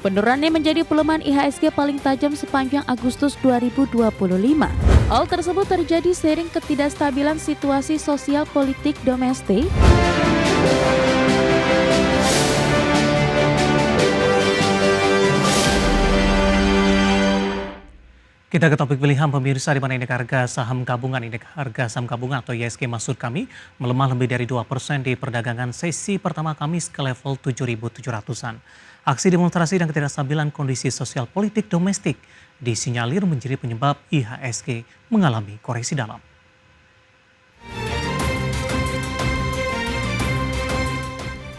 Penurunannya menjadi pelemahan IHSG paling tajam sepanjang Agustus 2025. Hal tersebut terjadi seiring ketidakstabilan situasi sosial politik domestik. Kita ke topik pilihan pemirsa, di mana indeks harga saham gabungan, indeks harga saham gabungan atau IHSG maksud kami, melemah lebih dari 2% di perdagangan sesi pertama Kamis ke level 7.700-an. Aksi demonstrasi dan ketidakstabilan kondisi sosial politik domestik disinyalir menjadi penyebab IHSG mengalami koreksi dalam.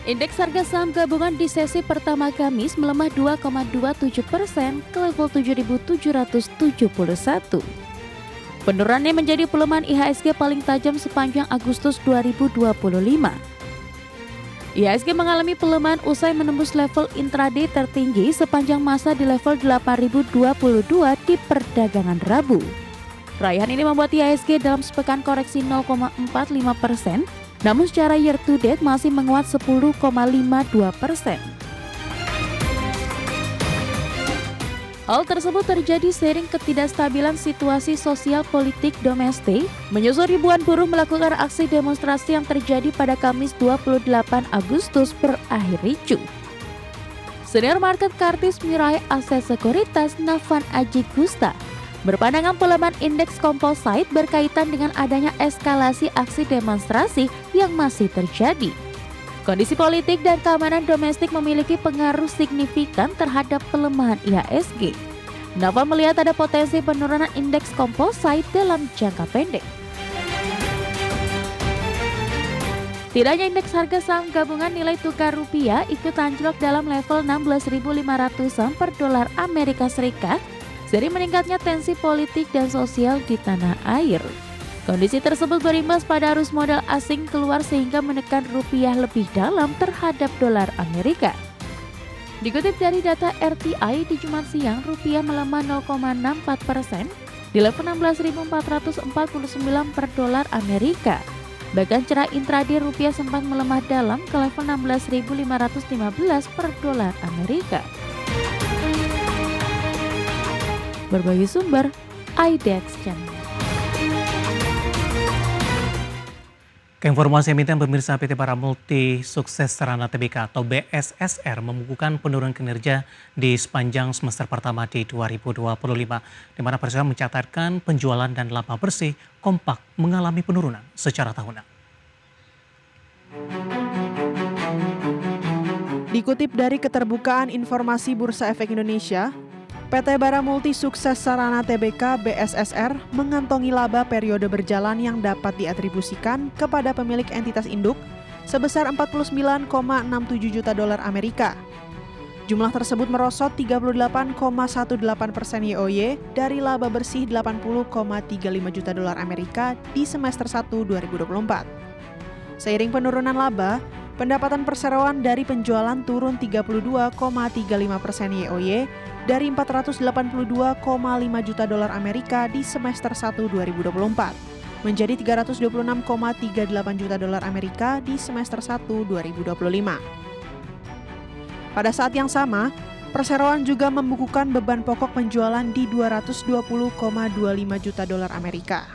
Indeks harga saham gabungan di sesi pertama Kamis melemah 2,27% ke level 7.771. Penurunannya menjadi pelemahan IHSG paling tajam sepanjang Agustus 2025. IHSG mengalami pelemahan usai menembus level intraday tertinggi sepanjang masa di level 8.022 di perdagangan Rabu. Raihan ini membuat IHSG dalam sepekan koreksi 0,45%. Namun secara year to date masih menguat 10,52%. Hal tersebut terjadi seiring ketidakstabilan situasi sosial politik domestik, menyusul ribuan buruh melakukan aksi demonstrasi yang terjadi pada Kamis 28 Agustus berakhir ricuh. Senior market kartis Mirai Aset Sekuritas Nafan Aji Gusta berpandangan pelemahan indeks komposite berkaitan dengan adanya eskalasi aksi demonstrasi yang masih terjadi. Kondisi politik dan keamanan domestik memiliki pengaruh signifikan terhadap pelemahan IHSG. Nafa melihat ada potensi penurunan indeks komposite dalam jangka pendek. Tidak hanya indeks harga saham gabungan, nilai tukar rupiah ikut anjlok dalam level 16.500-an per dolar Amerika Serikat dari meningkatnya tensi politik dan sosial di tanah air. Kondisi tersebut berimbas pada arus modal asing keluar sehingga menekan rupiah lebih dalam terhadap dolar Amerika. Dikutip dari data RTI di Jumat siang, rupiah melemah 0,64% di level 16.449 per dolar Amerika. Bahkan cerah intraday rupiah sempat melemah dalam ke level 16.515 per dolar Amerika. Berbagai sumber, IDX Channel. Keinformasi emiten pemirsa, PT Bara Multi Sukses Sarana Tbk atau BSSR membukukan penurunan kinerja di sepanjang semester pertama di 2025, di mana perusahaan mencatatkan penjualan dan laba bersih kompak mengalami penurunan secara tahunan. Dikutip dari Keterbukaan Informasi Bursa Efek Indonesia, PT Bara Multi Sukses Sarana Tbk (BSSR) mengantongi laba periode berjalan yang dapat diatribusikan kepada pemilik entitas induk sebesar 49,67 juta dolar Amerika. Jumlah tersebut merosot 38,18% YoY dari laba bersih 80,35 juta dolar Amerika di semester 1 2024. Seiring penurunan laba, pendapatan perseroan dari penjualan turun 32,35% YoY dari 482,5 juta dolar Amerika di semester 1 2024 menjadi 326,38 juta dolar Amerika di semester 1 2025. Pada saat yang sama, perseroan juga membukukan beban pokok penjualan di 220,25 juta dolar Amerika.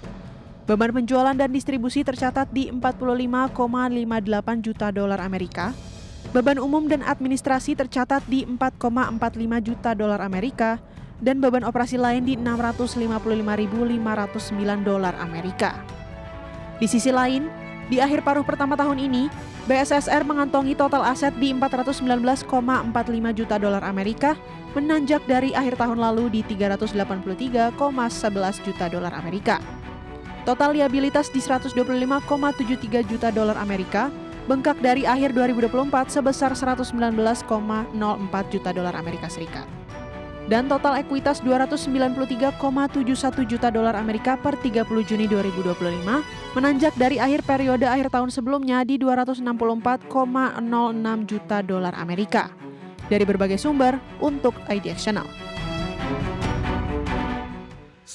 Beban penjualan dan distribusi tercatat di 45,58 juta dolar Amerika. Beban umum dan administrasi tercatat di 4,45 juta dolar Amerika dan beban operasi lain di 655.509 dolar Amerika. Di sisi lain, di akhir paruh pertama tahun ini, BSSR mengantongi total aset di 419,45 juta dolar Amerika, menanjak dari akhir tahun lalu di 383,11 juta dolar Amerika. Total liabilitas di 125,73 juta dolar Amerika, bengkak dari akhir 2024 sebesar 119,04 juta dolar Amerika Serikat. Dan total ekuitas 293,71 juta dolar Amerika per 30 Juni 2025 menanjak dari akhir periode akhir tahun sebelumnya di 264,06 juta dolar Amerika. Dari berbagai sumber untuk IDX Channel.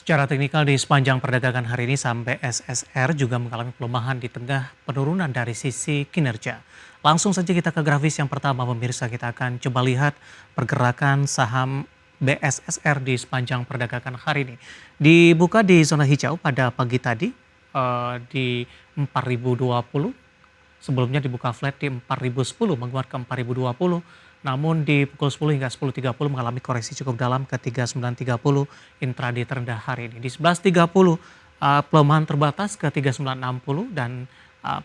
Secara teknikal di sepanjang perdagangan hari ini saham BSSR juga mengalami pelemahan di tengah penurunan dari sisi kinerja. Langsung saja kita ke grafis yang pertama pemirsa, kita akan coba lihat pergerakan saham BSSR di sepanjang perdagangan hari ini. Dibuka di zona hijau pada pagi tadi di 4020, sebelumnya dibuka flat di 4010 menguat ke 4020. Namun di pukul 10 hingga 10.30 mengalami koreksi cukup dalam ke 3930 intraday terendah hari ini. Di 11.30 pelemahan terbatas ke 3960 dan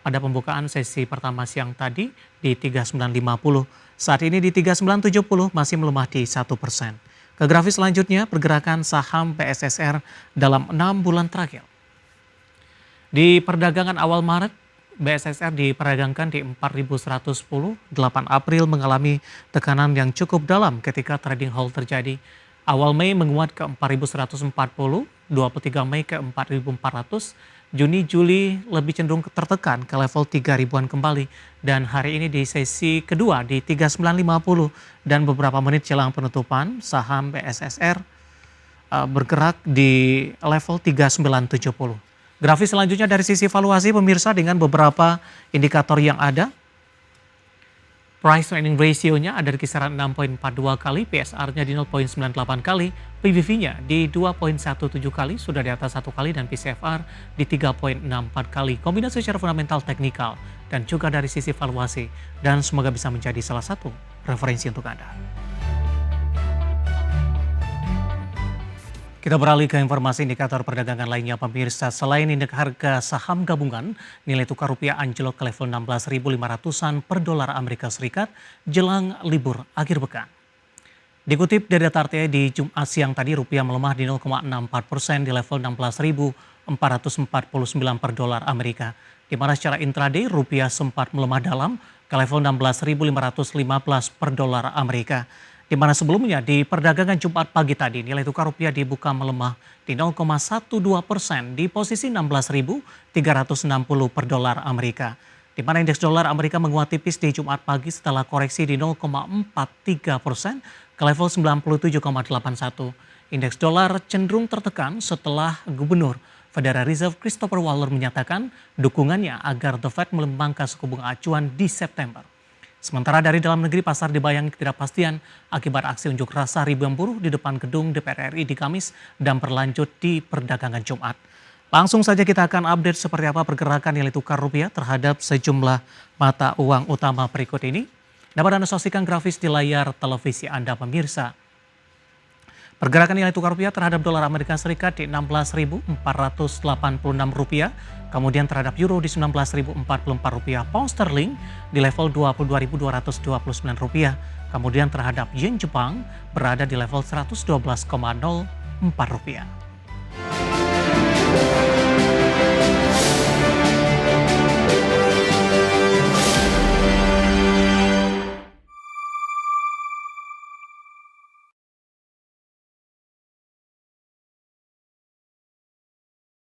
pada pembukaan sesi pertama siang tadi di 3950. Saat ini di 3970 masih melemah di 1%. Ke grafis selanjutnya pergerakan saham BSSR dalam 6 bulan terakhir. Di perdagangan awal Maret, BSSR diperdagangkan di 4110, 8 April mengalami tekanan yang cukup dalam ketika trading halt terjadi. Awal Mei menguat ke 4140, 23 Mei ke 4400, Juni Juli lebih cenderung tertekan ke level 3000-an kembali. Dan hari ini di sesi kedua di 3950 dan beberapa menit jelang penutupan saham BSSR bergerak di level 3970. Grafis selanjutnya dari sisi valuasi pemirsa dengan beberapa indikator yang ada. Price earning ratio-nya ada di kisaran 6.42 kali, PSR-nya di 0.98 kali, PBV-nya di 2.17 kali, sudah di atas 1 kali, dan PCFR di 3.64 kali. Kombinasi secara fundamental teknikal dan juga dari sisi valuasi, dan semoga bisa menjadi salah satu referensi untuk Anda. Kita beralih ke informasi indikator perdagangan lainnya pemirsa. Selain indeks harga saham gabungan, nilai tukar rupiah anjlok ke level 16.500-an per dolar Amerika Serikat jelang libur akhir pekan. Dikutip dari data RTI di Jumat siang tadi, rupiah melemah di 0,64% di level 16.449 per dolar Amerika. Di mana secara intraday rupiah sempat melemah dalam ke level 16.515 per dolar Amerika. Di mana sebelumnya di perdagangan Jumat pagi tadi nilai tukar rupiah dibuka melemah di 0,12% di posisi 16.360 per dolar Amerika. Di mana indeks dolar Amerika menguat tipis di Jumat pagi setelah koreksi di 0,43% ke level 97,81. Indeks dolar cenderung tertekan setelah Gubernur Federal Reserve Christopher Waller menyatakan dukungannya agar The Fed memangkas suku bunga acuan di September. Sementara dari dalam negeri, pasar dibayangi ketidakpastian akibat aksi unjuk rasa ribuan buruh di depan gedung DPR RI di Kamis dan berlanjut di perdagangan Jumat. Langsung saja kita akan update seperti apa pergerakan nilai tukar rupiah terhadap sejumlah mata uang utama berikut ini. Dapat Anda saksikan grafis di layar televisi Anda pemirsa. Pergerakan nilai tukar rupiah terhadap dolar Amerika Serikat di 16.486 rupiah, kemudian terhadap euro di 19.044 rupiah, pound sterling di level 22.229 rupiah, kemudian terhadap yen Jepang berada di level 112,04 rupiah.